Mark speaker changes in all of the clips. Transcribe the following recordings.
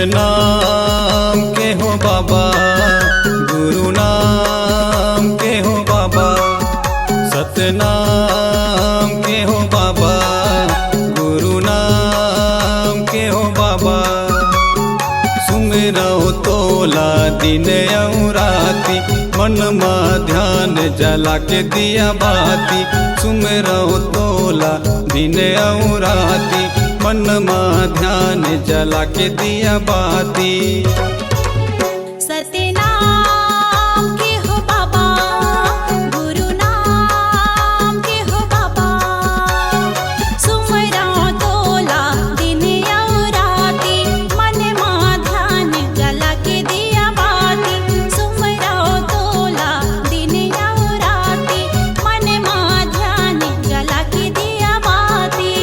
Speaker 1: सतनाम के हो बाबा, गुरु नाम के हो बाबा। सतनाम के हो बाबा, गुरु नाम के हो बाबा। सुमिरौ तोला दिन और राती, मन में ध्यान जला के दिया बाती। सुमिरौ तोला दिन और राती, मन में ध्यान जला के दिया बाती।
Speaker 2: सतनाम के हो बाबा, गुरु नाम के हो बाबा। सुमिरौ तोला दिन और राती, मन में ध्यान जला के दिया बाती। सुमिरौ तोला दिन और राती, मन में ध्यान जला के दिया बाती।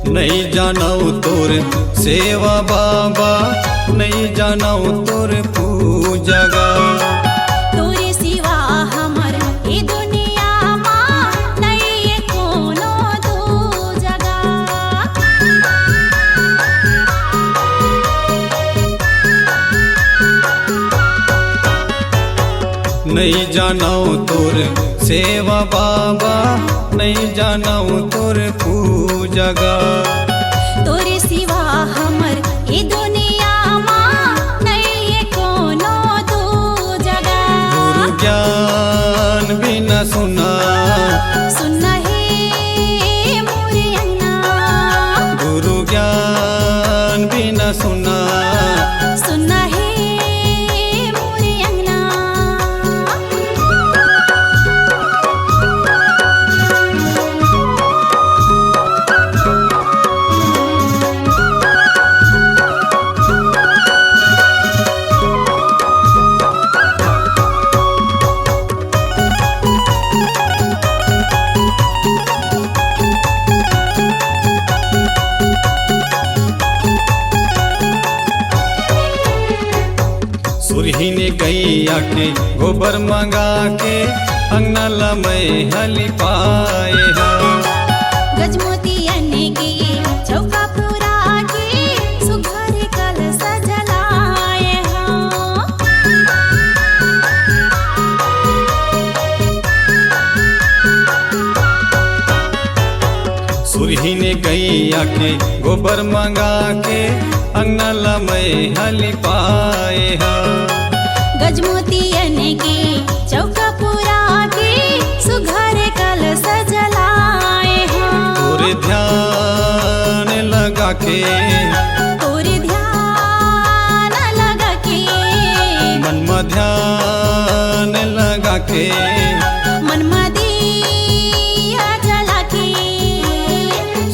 Speaker 1: नहीं जानौ तोर सेवा बाबा, नहीं जानौ तोर पूजगा।
Speaker 2: तोरे सिवा हमर ए दुनिया मां नहीं कोनो दूजगा।
Speaker 1: नहीं जानौ तोर सेवा बाबा, नहीं जानौ तोर पूजगा।
Speaker 2: तोरे सिवा हमर ए दुनिया मां नहीं कोनो दूजगा।
Speaker 1: गुरु ज्ञान बिना सुना,
Speaker 2: सुनना हे मोरे अन्ना।
Speaker 1: गुरु ज्ञान बिना सुना।
Speaker 2: सुनना हे मोरे अन्ना।
Speaker 1: सुरही ने गैया के गोबर मंगा के, अंगना लमय हली पाए हा।
Speaker 2: गजमोतियन के चौका पूरा के, सुघर कलश जलाए हाँ।
Speaker 1: सुरही ने गैया के गोबर मंगा के, अंगना लमय हली पाए हा।
Speaker 2: गजमोतियन के चौका पूरा के, सुघर कलश जलाए हाँ।
Speaker 1: तोरे ध्यान लगा के,
Speaker 2: तोरे ध्यान लगा के,
Speaker 1: मन में ध्यान लगा के।
Speaker 2: मन में दिया जला के।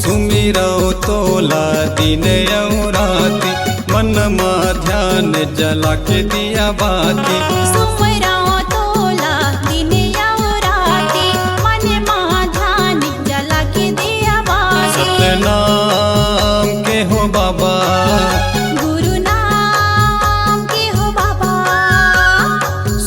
Speaker 1: सुमिरौ तोला दिन और राती, मन में ध्यान जला के दिया बाती।
Speaker 2: सुमिरौ तोला दिन और राती, मन में ध्यान जला के दिया बाती।
Speaker 1: सतनाम के हो बाबा,
Speaker 2: गुरु नाम के हो बाबा।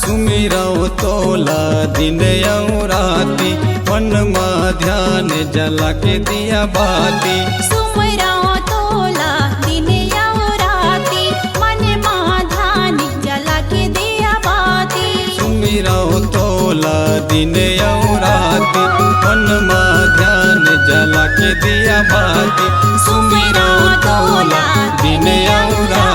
Speaker 1: सुमिरौ तोला दिन और राती, मन में ध्यान जला के दिया बाती।
Speaker 2: सुमिरौ तोला दिन और राती, मन में ध्यान जला के दिया बाती।
Speaker 1: सुमिरौ तोला दिन और राती, मन में ध्यान जला के दिया बाती। सुमिरौ तोला दिन और राती।